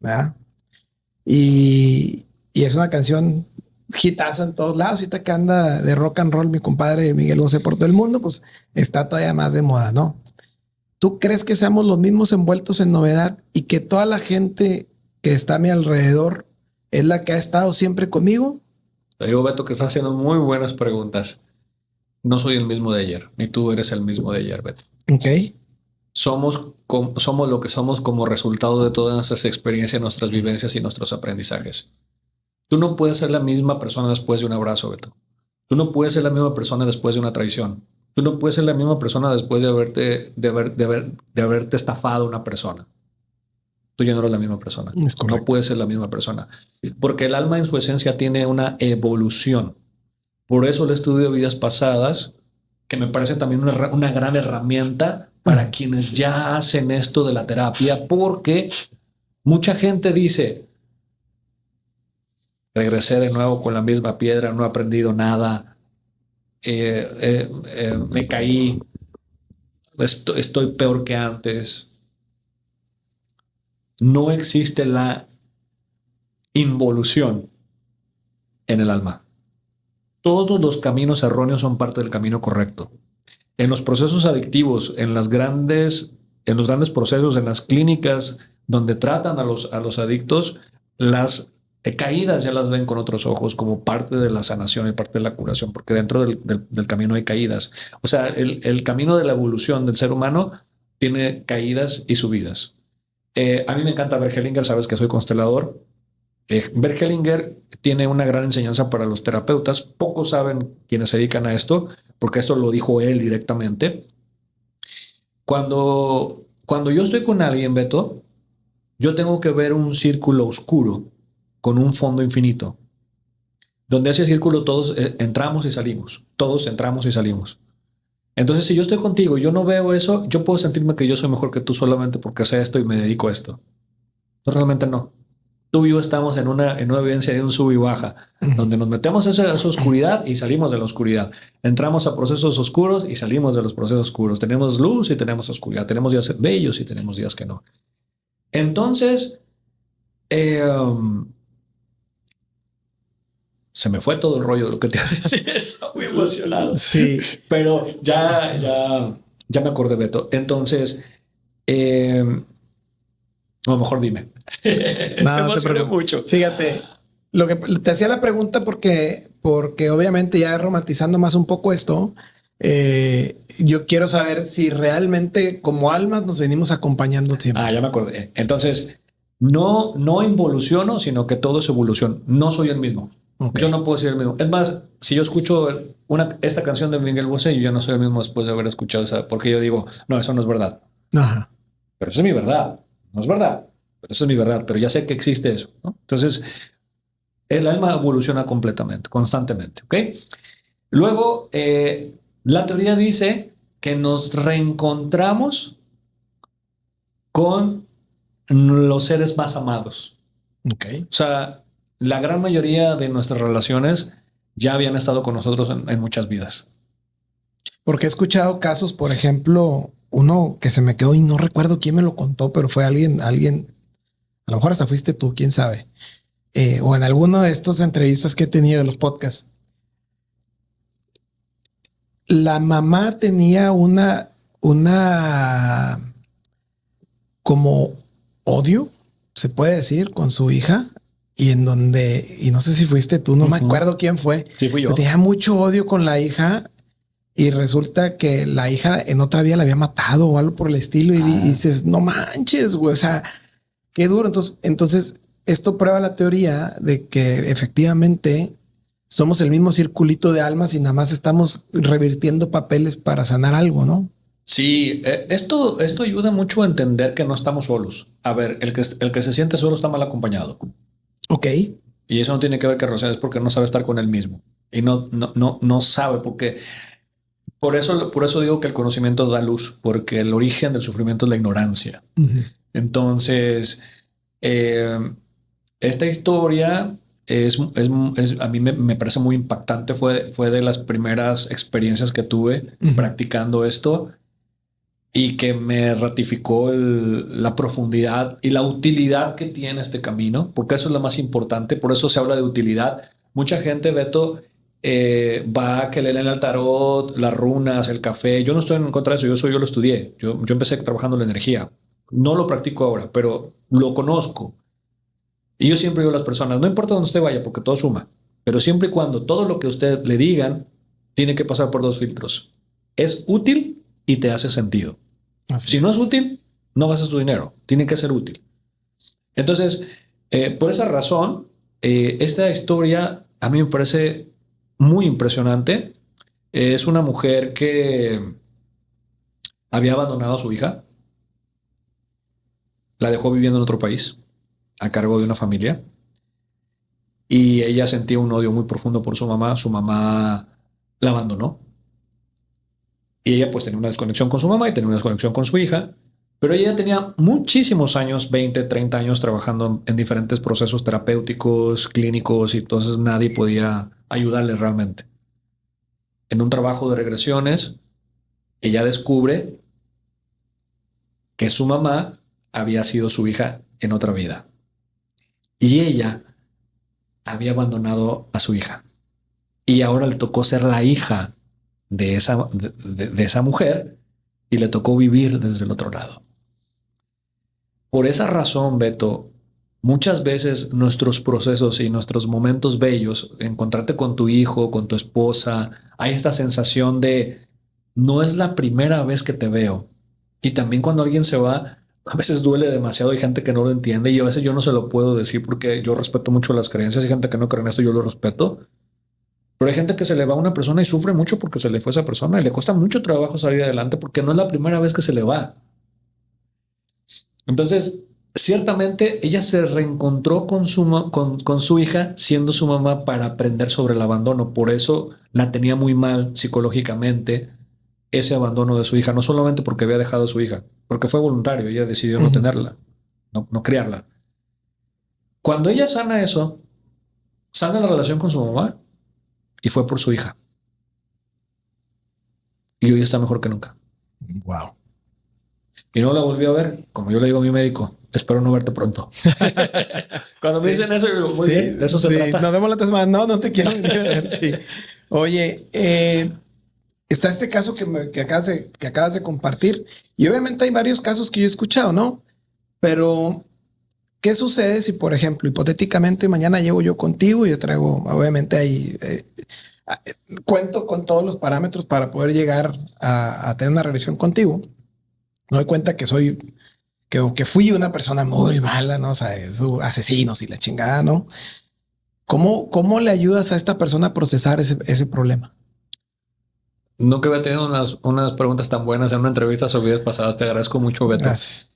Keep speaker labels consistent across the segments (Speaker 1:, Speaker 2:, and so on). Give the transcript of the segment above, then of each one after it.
Speaker 1: ¿verdad? Y es una canción hitazo en todos lados. Ahorita que anda de rock and roll mi compadre Miguel Bosé por todo el mundo, pues está todavía más de moda, ¿no? ¿Tú crees que seamos los mismos envueltos en novedad y que toda la gente que está a mi alrededor es la que ha estado siempre conmigo?
Speaker 2: Te digo, Beto, que estás haciendo muy buenas preguntas. No soy el mismo de ayer, ni tú eres el mismo de ayer, Beto.
Speaker 1: Ok.
Speaker 2: Somos lo que somos como resultado de todas nuestras experiencias, nuestras vivencias y nuestros aprendizajes. Tú no puedes ser la misma persona después de un abrazo, Beto. Tú no puedes ser la misma persona después de una traición. Tú no puedes ser la misma persona después de haberte estafado a una persona. Tú ya no eres la misma persona.
Speaker 1: Es correcto.
Speaker 2: No puedes ser la misma persona. Porque el alma en su esencia tiene una evolución. Por eso el estudio de vidas pasadas, que me parece también una gran herramienta para quienes ya hacen esto de la terapia, porque mucha gente dice, regresé de nuevo con la misma piedra, no he aprendido nada, me caí, estoy peor que antes. No existe la involución en el alma. Todos los caminos erróneos son parte del camino correcto. En los procesos adictivos, en los grandes procesos, en las clínicas donde tratan a los adictos, las caídas ya las ven con otros ojos como parte de la sanación y parte de la curación, porque dentro del camino hay caídas. O sea, el camino de la evolución del ser humano tiene caídas y subidas. A mí me encanta Bert Hellinger, sabes que soy constelador. Bert Hellinger tiene una gran enseñanza para los terapeutas. Pocos saben quienes se dedican a esto, porque esto lo dijo él directamente. Cuando yo estoy con alguien, Beto, yo tengo que ver un círculo oscuro con un fondo infinito, donde ese círculo todos entramos y salimos, todos entramos y salimos. Entonces, si yo estoy contigo y yo no veo eso, yo puedo sentirme que yo soy mejor que tú solamente porque sé esto y me dedico a esto. No, realmente no. Tú y yo estamos en una vivencia de un sub y baja, donde nos metemos a esa oscuridad y salimos de la oscuridad. Entramos a procesos oscuros y salimos de los procesos oscuros. Tenemos luz y tenemos oscuridad. Tenemos días bellos y tenemos días que no. Entonces, se me fue todo el rollo de lo que te iba a decir. Estaba muy emocionado.
Speaker 1: Sí.
Speaker 2: Pero ya me acordé, Beto. Entonces, a lo mejor dime.
Speaker 1: No,
Speaker 2: Me emocioné mucho.
Speaker 1: Fíjate, lo que te hacía la pregunta porque obviamente ya romantizando más un poco esto, yo quiero saber si realmente como almas nos venimos acompañando siempre.
Speaker 2: Ah, ya me acordé. Entonces, no involuciono, sino que todo es evolución. No soy el mismo.
Speaker 1: Okay.
Speaker 2: Yo no puedo ser el mismo. Es más, si yo escucho esta canción de Miguel Bosé, yo ya no soy el mismo después de haber escuchado esa, porque yo digo, no, eso no es verdad.
Speaker 1: Ajá.
Speaker 2: Pero eso es mi verdad. No es verdad, pero eso es mi verdad. Pero ya sé que existe eso, ¿no? Entonces, el alma evoluciona completamente, constantemente. ¿Ok? Luego, la teoría dice que nos reencontramos con los seres más amados.
Speaker 1: Okay.
Speaker 2: O sea, la gran mayoría de nuestras relaciones ya habían estado con nosotros en muchas vidas.
Speaker 1: Porque he escuchado casos, por ejemplo, uno que se me quedó y no recuerdo quién me lo contó, pero fue alguien, a lo mejor hasta fuiste tú, quién sabe, o en alguna de estas entrevistas que he tenido en los podcasts. La mamá tenía una como odio, se puede decir, con su hija, y en donde, y no sé si fuiste tú, no me acuerdo quién fue.
Speaker 2: Sí, fui yo.
Speaker 1: Pero tenía mucho odio con la hija y resulta que la hija en otra vida la había matado o algo por el estilo. Y dices, no manches, güey, o sea, qué duro. Entonces esto prueba la teoría de que efectivamente somos el mismo circulito de almas y nada más estamos revirtiendo papeles para sanar algo, ¿no?
Speaker 2: Sí, esto ayuda mucho a entender que no estamos solos. A ver, el que se siente solo está mal acompañado.
Speaker 1: Ok.
Speaker 2: Y eso no tiene que ver que es porque no sabe estar con él mismo. Y no sabe porque... Por eso digo que el conocimiento da luz, porque el origen del sufrimiento es la ignorancia. Entonces, esta historia a mí me parece muy impactante. Fue de las primeras experiencias que tuve practicando esto. y que me ratificó la profundidad y la utilidad que tiene este camino, porque eso es lo más importante. Por eso se habla de utilidad. Mucha gente, Beto, va a que le leen el tarot, las runas, el café. Yo no estoy en contra de eso. Yo lo estudié. Yo empecé trabajando la energía. No lo practico ahora, pero lo conozco. Y yo siempre digo a las personas, no importa dónde usted vaya, porque todo suma, pero siempre y cuando todo lo que usted le digan tiene que pasar por 2 filtros. Es útil y te hace sentido. Si no es útil, no gastes tu dinero. Tiene que ser útil. Entonces, por esa razón, esta historia a mí me parece muy impresionante. Es una mujer que había abandonado a su hija, la dejó viviendo en otro país a cargo de una familia y ella sentía un odio muy profundo por su mamá. Su mamá la abandonó y ella pues tenía una desconexión con su mamá y tenía una desconexión con su hija, pero ella tenía muchísimos años, 20, 30 años trabajando en diferentes procesos terapéuticos, clínicos, y entonces nadie podía ayudarle realmente. En un trabajo de regresiones, ella descubre que su mamá había sido su hija en otra vida y ella había abandonado a su hija y ahora le tocó ser la hija de esa mujer y le tocó vivir desde el otro lado. Por esa razón, Beto, muchas veces nuestros procesos y nuestros momentos bellos, encontrarte con tu hijo, con tu esposa, hay esta sensación de no es la primera vez que te veo. Y también cuando alguien se va, a veces duele demasiado. Hay gente que no lo entiende y a veces yo no se lo puedo decir porque yo respeto mucho las creencias. Hay gente que no cree en esto, yo lo respeto. Pero hay gente que se le va a una persona y sufre mucho porque se le fue esa persona y le cuesta mucho trabajo salir adelante porque no es la primera vez que se le va. Entonces, ciertamente ella se reencontró con su hija siendo su mamá para aprender sobre el abandono. Por eso la tenía muy mal psicológicamente ese abandono de su hija, no solamente porque había dejado a su hija, porque fue voluntario, ella decidió no tenerla, no criarla. Cuando ella sana eso, sana la relación con su mamá y fue por su hija. Y hoy está mejor que nunca.
Speaker 1: Wow.
Speaker 2: Y no la volvió a ver, como yo le digo a mi médico, espero no verte pronto. Cuando me dicen eso, yo digo, muy bien, de eso se trata.
Speaker 1: Nos vemos la otra semana. No te quiero venir a ver. Sí. Oye, está este caso que acabas de compartir y obviamente hay varios casos que yo he escuchado, ¿no? Pero ¿qué sucede si, por ejemplo, hipotéticamente mañana llego yo contigo y yo traigo, obviamente ahí cuento con todos los parámetros para poder llegar a tener una relación contigo? Me doy cuenta que que fui una persona muy mala, ¿no? O sea, asesinos y la chingada, ¿no? ¿Cómo le ayudas a esta persona a procesar ese problema?
Speaker 2: Nunca había tenido unas preguntas tan buenas en una entrevista sobre vidas pasadas. Te agradezco mucho, Beto.
Speaker 1: Gracias.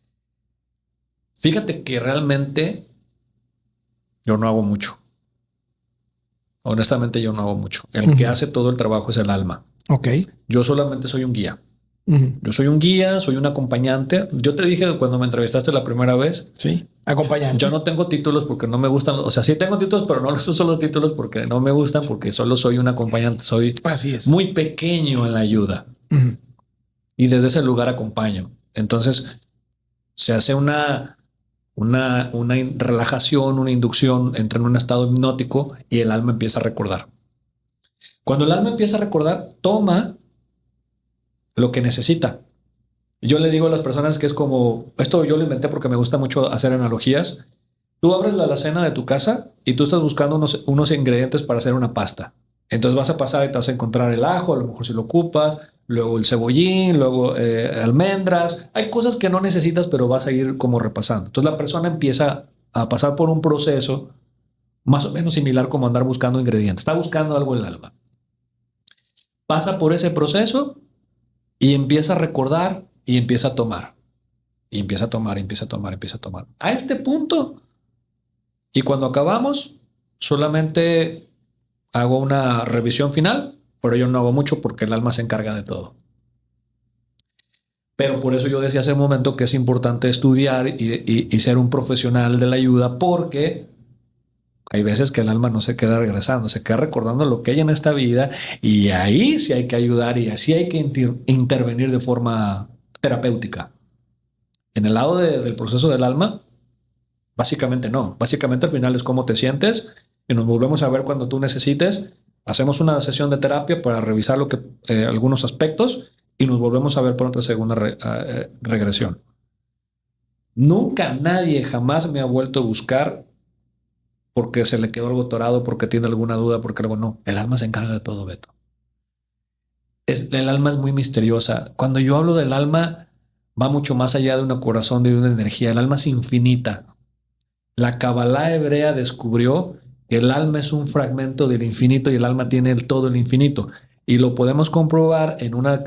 Speaker 2: Fíjate que realmente yo no hago mucho. Honestamente, yo no hago mucho. El que hace todo el trabajo es el alma.
Speaker 1: Ok.
Speaker 2: Yo solamente soy un guía. Yo soy un guía, soy un acompañante. Yo te dije cuando me entrevistaste la primera vez.
Speaker 1: Sí, acompañante.
Speaker 2: Yo no tengo títulos porque no me gustan. O sea, sí tengo títulos, pero no uso los títulos porque no me gustan, porque solo soy un acompañante. Soy muy pequeño en la ayuda. Y desde ese lugar acompaño. Entonces se hace una relajación, una inducción, entra en un estado hipnótico y el alma empieza a recordar. Cuando el alma empieza a recordar, toma lo que necesita. Yo le digo a las personas que es como, esto yo lo inventé porque me gusta mucho hacer analogías. Tú abres la alacena de tu casa y tú estás buscando unos ingredientes para hacer una pasta. Entonces vas a pasar y te vas a encontrar el ajo, a lo mejor si lo ocupas, luego el cebollín, luego almendras. Hay cosas que no necesitas, pero vas a ir como repasando. Entonces la persona empieza a pasar por un proceso más o menos similar como andar buscando ingredientes. Está buscando algo en el alma. Pasa por ese proceso y empieza a recordar y empieza a tomar. Y empieza a tomar, empieza a tomar, empieza a tomar. A este punto, y cuando acabamos, solamente hago una revisión final, pero yo no hago mucho porque el alma se encarga de todo. Pero por eso yo decía hace un momento que es importante estudiar y ser un profesional de la ayuda, porque hay veces que el alma no se queda regresando, se queda recordando lo que hay en esta vida y ahí sí hay que ayudar y así hay que intervenir de forma terapéutica. En el lado del proceso del alma, básicamente no. Básicamente al final es cómo te sientes y nos volvemos a ver cuando tú necesites. Hacemos una sesión de terapia para revisar algunos aspectos y nos volvemos a ver por otra segunda regresión. Nunca nadie jamás me ha vuelto a buscar porque se le quedó algo atorado, porque tiene alguna duda, porque algo no. El alma se encarga de todo, Beto. El alma es muy misteriosa. Cuando yo hablo del alma, va mucho más allá de un corazón, de una energía. El alma es infinita. La Kabbalah hebrea descubrió que el alma es un fragmento del infinito y el alma tiene todo el infinito. Y lo podemos comprobar en una